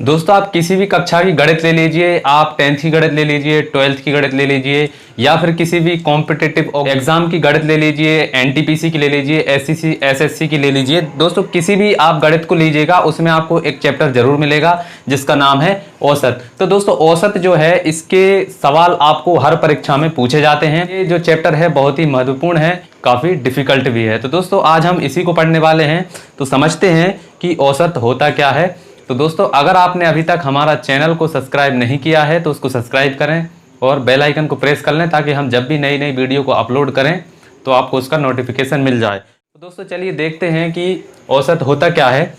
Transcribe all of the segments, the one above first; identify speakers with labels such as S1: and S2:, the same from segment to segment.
S1: दोस्तों आप किसी भी कक्षा की गणित ले लीजिए, आप 10th की गणित ले लीजिए, 12th की गणित ले लीजिए, या फिर किसी भी कॉम्पिटिटिव एग्जाम की गणित ले लीजिए, एनटीपीसी की ले लीजिए, एससीसी एसएससी की ले लीजिए। दोस्तों किसी भी आप गणित को लीजिएगा उसमें आपको एक चैप्टर जरूर मिलेगा जिसका नाम है औसत। तो दोस्तों औसत जो है इसके सवाल आपको हर परीक्षा में पूछे जाते हैं। ये जो चैप्टर है बहुत ही महत्वपूर्ण है, काफी डिफिकल्ट भी है। तो दोस्तों आज हम इसी को पढ़ने वाले हैं। तो समझते हैं कि औसत होता क्या है। तो दोस्तों अगर आपने अभी तक हमारा चैनल को सब्सक्राइब नहीं किया है तो उसको सब्सक्राइब करें और बेल आइकन को प्रेस कर लें ताकि हम जब भी नई नई वीडियो को अपलोड करें तो आपको उसका नोटिफिकेशन मिल जाए। तो दोस्तों चलिए देखते हैं कि औसत होता क्या है।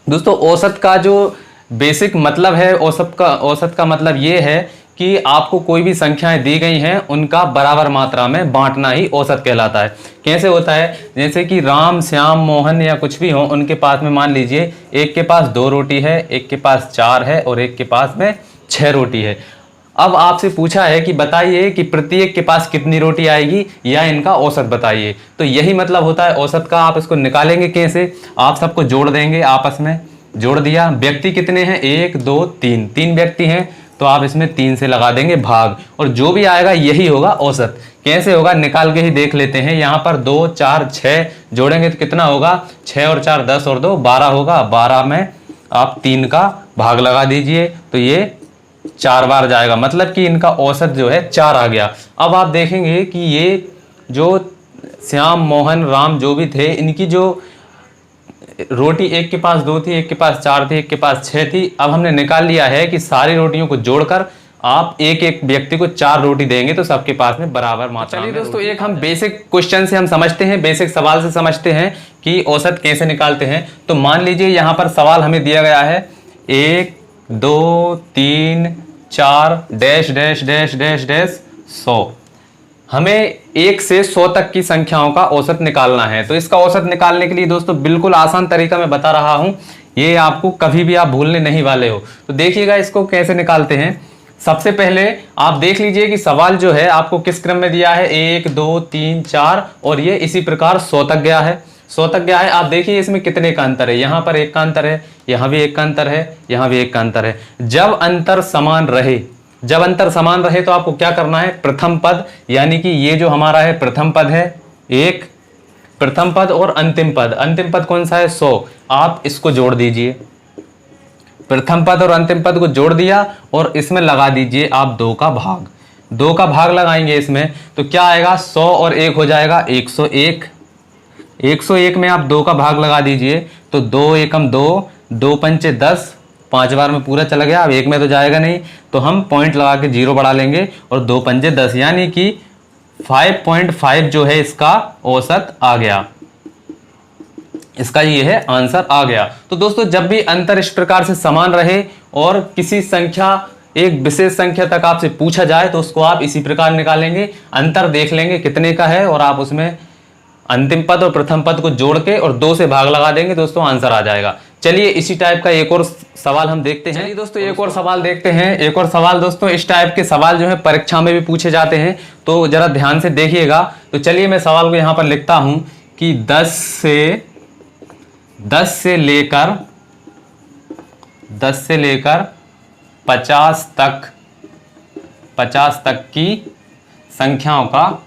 S1: दोस्तों औसत का जो बेसिक मतलब है, औसत का मतलब ये है कि आपको कोई भी संख्याएं दी गई हैं उनका बराबर मात्रा में बांटना ही औसत कहलाता है। कैसे होता है, जैसे कि राम, श्याम, मोहन या कुछ भी हो, उनके पास में मान लीजिए एक के पास 2 रोटी है, एक के पास 4 है और एक के पास में 6 रोटी है। अब आपसे पूछा है कि बताइए कि प्रत्येक के पास कितनी रोटी आएगी या इनका औसत बताइए। तो यही मतलब होता है औसत का। आप इसको निकालेंगे कैसे, आप सबको जोड़ देंगे, आपस में जोड़ दिया। व्यक्ति कितने हैं, 1 2 3, 3 व्यक्ति हैं तो आप इसमें 3 से लगा देंगे भाग, और जो भी आएगा यही होगा औसत। कैसे होगा निकाल के ही देख लेते हैं। यहाँ पर 2 4 6 जोड़ेंगे तो कितना होगा, 6 और 4 10 और 2 12 होगा। 12 में आप 3 का भाग लगा दीजिए तो ये 4 बार जाएगा, मतलब कि इनका औसत जो है 4 आ गया। अब आप देखेंगे कि ये जो श्याम, मोहन, राम जो भी थे, इनकी जो रोटी एक के पास 2 थी, एक के पास 4 थी, एक के पास 6 थी। अब हमने निकाल लिया है कि सारी रोटियों को जोड़कर आप एक एक व्यक्ति को 4 रोटी देंगे तो सबके पास में बराबर मात्रा में। चलिए दोस्तों एक हम बेसिक क्वेश्चन से हम समझते हैं, बेसिक सवाल से समझते हैं कि औसत कैसे निकालते हैं। तो मान लीजिए यहाँ पर सवाल हमें दिया गया है 1 2 3 4 dash dash dash dash dash 100। हमें 1 से 100 तक की संख्याओं का औसत निकालना है। तो इसका औसत निकालने के लिए दोस्तों बिल्कुल आसान तरीका मैं बता रहा हूं, ये आपको कभी भी आप भूलने नहीं वाले हो। तो देखिएगा इसको कैसे निकालते हैं। सबसे पहले आप देख लीजिए कि सवाल जो है आपको किस क्रम में दिया है, 1 2 3 4 और ये इसी प्रकार 100 तक गया है। 100 तक गया है। आप देखिए इसमें कितने का अंतर है, यहाँ पर 1 का अंतर है, यहाँ भी 1 का अंतर है, यहाँ भी 1 का अंतर है। जब अंतर समान रहे, जब अंतर समान रहे तो आपको क्या करना है, प्रथम पद यानी कि ये जो हमारा है प्रथम पद है, एक प्रथम पद और अंतिम पद। अंतिम पद कौन सा है, 100। आप इसको जोड़ दीजिए, प्रथम पद और अंतिम पद को जोड़ दिया और इसमें लगा दीजिए आप 2 का भाग। 2 का भाग लगाएंगे इसमें तो क्या आएगा, 100 और 1 हो जाएगा 101। 101 में आप 2 का भाग लगा दीजिए तो 2 एकम 2, 2 पंचे 10, 5 बार में पूरा चला गया। अब 1 में तो जाएगा नहीं तो हम पॉइंट लगा के 0 बढ़ा लेंगे और 2 पंजे 10 यानी कि 5.5 जो है इसका औसत आ गया। इसका ये है आंसर आ गया। तो दोस्तों जब भी अंतर इस प्रकार से समान रहे और किसी संख्या, एक विशेष संख्या तक आपसे पूछा जाए तो उसको आप इसी प्रकार निकालेंगे। अंतर देख लेंगे कितने का है और आप उसमें अंतिम पद और प्रथम पद को जोड़ के और 2 से भाग लगा देंगे, दोस्तों आंसर आ जाएगा। चलिए इसी टाइप का एक और सवाल हम देखते हैं। चलिए दोस्तों एक और सवाल देखते हैं। एक और सवाल दोस्तों, इस टाइप के सवाल जो है परीक्षा में भी पूछे जाते हैं तो जरा ध्यान से देखिएगा। तो चलिए मैं सवाल को यहाँ पर लिखता हूं कि 10 से लेकर 50 तक की संख्याओं का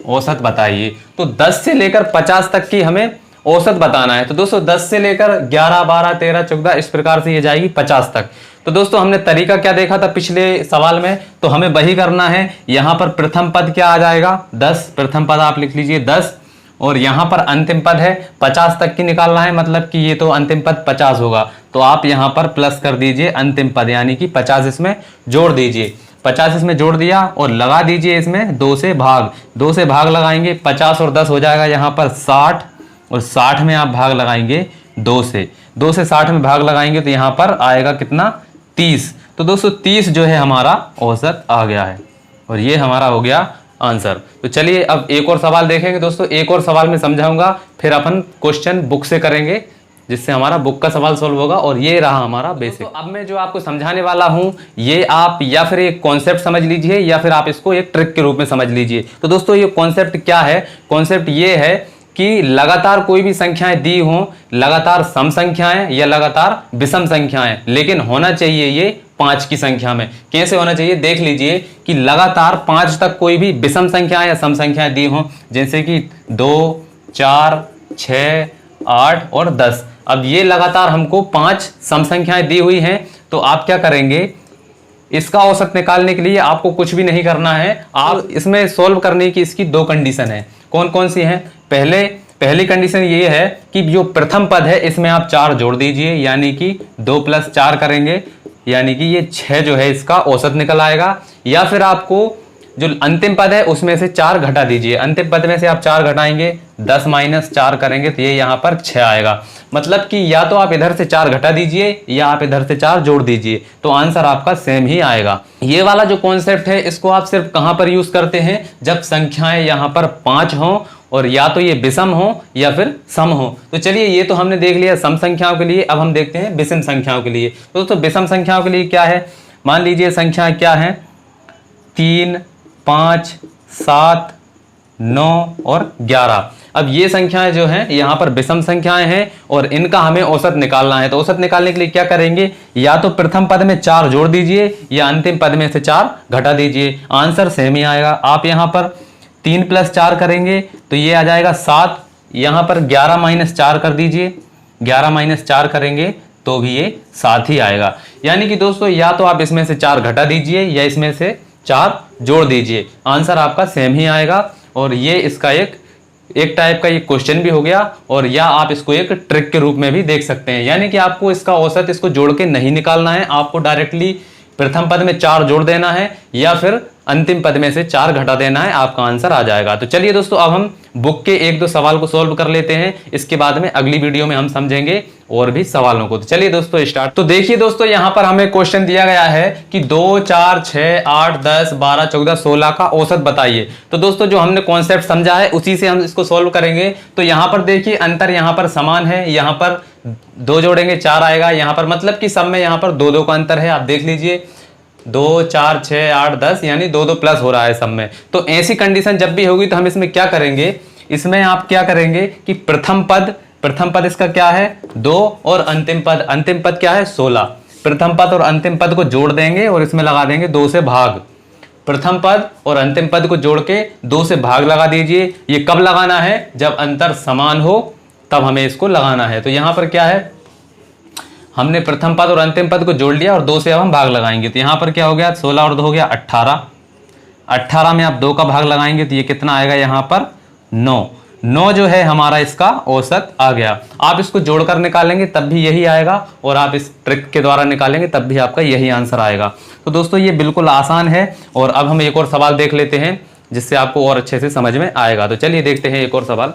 S1: औसत बताइए। तो 10 से लेकर 50 तक की हमें औसत बताना है। तो दोस्तों 10 से लेकर 11 12 13 14 इस प्रकार से ये जाएगी 50 तक। तो दोस्तों हमने तरीका क्या देखा था पिछले सवाल में, तो हमें वही करना है। यहां पर प्रथम पद क्या आ जाएगा, 10, प्रथम पद आप लिख लीजिए 10, और यहां पर अंतिम पद है 50 तक की निकालना है, मतलब कि ये तो अंतिम पद 50 होगा। तो आप यहां पर प्लस कर दीजिए अंतिम पद यानी कि 50 इसमें जोड़ दीजिए। 50 इसमें जोड़ दिया और लगा दीजिए इसमें 2 से भाग। 2 से भाग लगाएंगे, 50 और 10 हो जाएगा यहाँ पर 60, और 60 में आप भाग लगाएंगे 2 से। 2 से 60 में भाग लगाएंगे तो यहाँ पर आएगा कितना, 30। तो दोस्तों 30 जो है हमारा औसत आ गया है और ये हमारा हो गया आंसर। तो चलिए अब एक और सवाल देखेंगे दोस्तों। एक और सवाल में समझाऊंगा, फिर अपन क्वेश्चन बुक से करेंगे जिससे हमारा बुक का सवाल सॉल्व होगा। और ये रहा हमारा बेसिक। तो अब मैं जो आपको समझाने वाला हूं ये आप या फिर एक कॉन्सेप्ट समझ लीजिए या फिर आप इसको एक ट्रिक के रूप में समझ लीजिए। तो दोस्तों ये कॉन्सेप्ट क्या है, कॉन्सेप्ट ये है कि लगातार कोई भी संख्याएं दी हों, लगातार सम संख्याएं या लगातार विषम संख्याएं, लेकिन होना चाहिए ये 5 की संख्या में। कैसे होना चाहिए देख लीजिए कि लगातार 5 तक कोई भी विषम संख्याएं या सम संख्याएं दी हों, जैसे कि 2, 4, 6, 8 और 10। अब ये लगातार हमको 5 सम संख्याएं दी हुई हैं, तो आप क्या करेंगे, इसका औसत निकालने के लिए आपको कुछ भी नहीं करना है। आप इसमें सोल्व करने की इसकी 2 कंडीशन है। कौन कौन सी हैं? पहली कंडीशन ये है कि जो प्रथम पद है इसमें आप 4 जोड़ दीजिए, यानी कि 2 + 4 करेंगे, यानी कि ये 6 जो है इसका औसत निकल आएगा। या फिर आपको जो अंतिम पद है उसमें से 4 घटा दीजिए। अंतिम पद में से आप 4 घटाएंगे, 10 - 4 करेंगे तो ये यहाँ पर 6 आएगा। मतलब कि या तो आप इधर से 4 घटा दीजिए या आप इधर से 4 जोड़ दीजिए, तो आंसर आपका सेम ही आएगा। ये वाला जो कॉन्सेप्ट है इसको आप सिर्फ कहां पर यूज करते हैं? जब संख्याएं यहाँ पर 5 हों और या तो ये विषम हो या फिर सम हो। तो चलिए ये तो हमने देख लिया सम संख्याओं के लिए, अब हम देखते हैं विषम संख्याओं के लिए। तो दोस्तों विषम संख्याओं के लिए क्या है, मान लीजिए संख्या क्या है, 3, 5, 7, 9 और 11। अब ये संख्याएं जो हैं यहाँ पर विषम संख्याएं हैं और इनका हमें औसत निकालना है। तो औसत निकालने के लिए क्या करेंगे, या तो प्रथम पद में 4 जोड़ दीजिए या अंतिम पद में से 4 घटा दीजिए, आंसर सेम ही आएगा। आप यहाँ पर 3 + 4 करेंगे तो ये आ जाएगा 7। यहाँ पर 11 - 4 कर दीजिए, 11 - 4 करेंगे तो भी ये 7 ही आएगा। यानी कि दोस्तों या तो आप इसमें से 4 घटा दीजिए या इसमें से 4 जोड़ दीजिए, आंसर आपका सेम ही आएगा। और ये इसका एक टाइप का ये क्वेश्चन भी हो गया, और या आप इसको एक ट्रिक के रूप में भी देख सकते हैं। यानी कि आपको इसका औसत इसको जोड़ के नहीं निकालना है, आपको डायरेक्टली प्रथम पद में 4 जोड़ देना है या फिर अंतिम पद में से 4 घटा देना है, आपका आंसर आ जाएगा। तो चलिए दोस्तों अब हम बुक के 1-2 सवाल को सोल्व कर लेते हैं, इसके बाद में अगली वीडियो में हम समझेंगे और भी सवालों को। तो चलिए दोस्तों स्टार्ट। तो देखिए दोस्तों यहाँ पर हमें क्वेश्चन दिया गया है कि 2, 4, 6, 8, 10, 12, 14, 16 का औसत बताइए। तो दोस्तों जो हमने कॉन्सेप्ट समझा है उसी से हम इसको सोल्व करेंगे। तो यहाँ पर देखिए अंतर यहाँ पर समान है, यहाँ पर 2 जोड़ेंगे 4 आएगा, यहाँ पर मतलब कि सब में यहाँ पर 2-2 का अंतर है। आप देख लीजिए 2, 4, 6, 8, 10 यानी 2-2 प्लस हो रहा है सब में। तो ऐसी कंडीशन जब भी होगी तो हम इसमें क्या करेंगे, इसमें आप क्या करेंगे कि प्रथम पद इसका क्या है 2 और अंतिम पद क्या है 16। प्रथम पद और अंतिम पद को जोड़ देंगे और इसमें लगा देंगे 2 से भाग। प्रथम पद और अंतिम पद को जोड़ के 2 से भाग लगा दीजिए। ये कब लगाना है, जब अंतर समान हो तब हमें इसको लगाना है। तो यहां पर क्या है, हमने प्रथम पद और अंतिम पद को जोड़ लिया और 2 से अब हम भाग लगाएंगे। तो यहाँ पर क्या हो गया, 16 और 2 हो गया 18। 18 में आप 2 का भाग लगाएंगे तो ये कितना आएगा, यहाँ पर 9 जो है हमारा इसका औसत आ गया। आप इसको जोड़कर निकालेंगे तब भी यही आएगा, और आप इस ट्रिक के द्वारा निकालेंगे तब भी आपका यही आंसर आएगा। तो दोस्तों ये बिल्कुल आसान है। और अब हम एक और सवाल देख लेते हैं जिससे आपको और अच्छे से समझ में आएगा। तो चलिए देखते हैं एक और सवाल।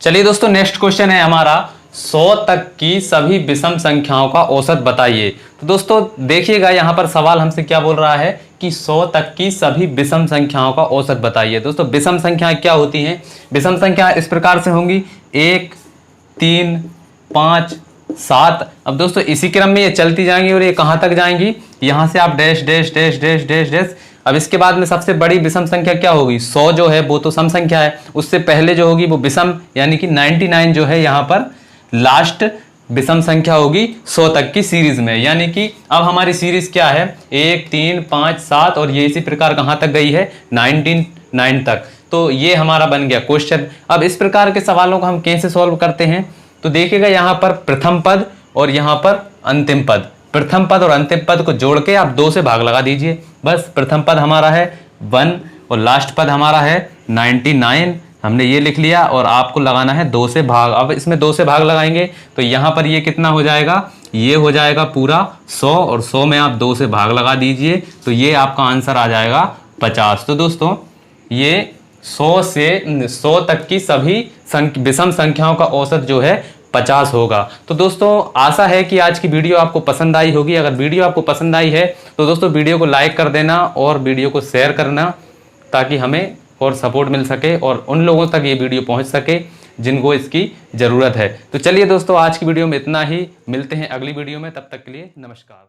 S1: चलिए दोस्तों नेक्स्ट क्वेश्चन है हमारा 100 तक की सभी विषम संख्याओं का औसत बताइए। तो दोस्तों देखिएगा यहाँ पर सवाल हमसे क्या बोल रहा है कि 100 तक की सभी विषम संख्याओं का औसत बताइए। दोस्तों विषम संख्याएं क्या होती हैं, विषम संख्याएं इस प्रकार से होंगी 1, 3, 5, 7। अब दोस्तों इसी क्रम में ये चलती जाएंगी और ये कहाँ तक जाएंगी, यहाँ से आप dash dash dash dash dash dash. अब इसके बाद में सबसे बड़ी विषम संख्या क्या होगी, 100 जो है वो तो सम संख्या है, उससे पहले जो होगी वो विषम यानी कि 99 जो है यहाँ पर लास्ट विषम संख्या होगी 100 तक की सीरीज में। यानी कि अब हमारी सीरीज क्या है 1, 3, 5, 7 और ये इसी प्रकार कहाँ तक गई है 99 तक। तो ये हमारा बन गया क्वेश्चन। अब इस प्रकार के सवालों को हम कैसे सॉल्व करते हैं, तो देखिएगा यहाँ पर प्रथम पद और यहाँ पर अंतिम पद, प्रथम पद और अंतिम पद को जोड़ के आप 2 से भाग लगा दीजिए। बस प्रथम पद हमारा है 1 और लास्ट पद हमारा है 99, हमने ये लिख लिया और आपको लगाना है 2 से भाग। अब इसमें 2 से भाग लगाएंगे तो यहाँ पर ये कितना हो जाएगा, ये हो जाएगा पूरा 100 और 100 में आप 2 से भाग लगा दीजिए तो ये आपका आंसर आ जाएगा 50। तो दोस्तों ये 100 से 100 तक की सभी विषम संख्याओं का औसत जो है 50 होगा। तो दोस्तों आशा है कि आज की वीडियो आपको पसंद आई होगी। अगर वीडियो आपको पसंद आई है तो दोस्तों वीडियो को लाइक कर देना और वीडियो को शेयर करना ताकि हमें और सपोर्ट मिल सके और उन लोगों तक ये वीडियो पहुंच सके जिनको इसकी ज़रूरत है। तो चलिए दोस्तों आज की वीडियो में इतना ही, मिलते हैं अगली वीडियो में, तब तक के लिए नमस्कार।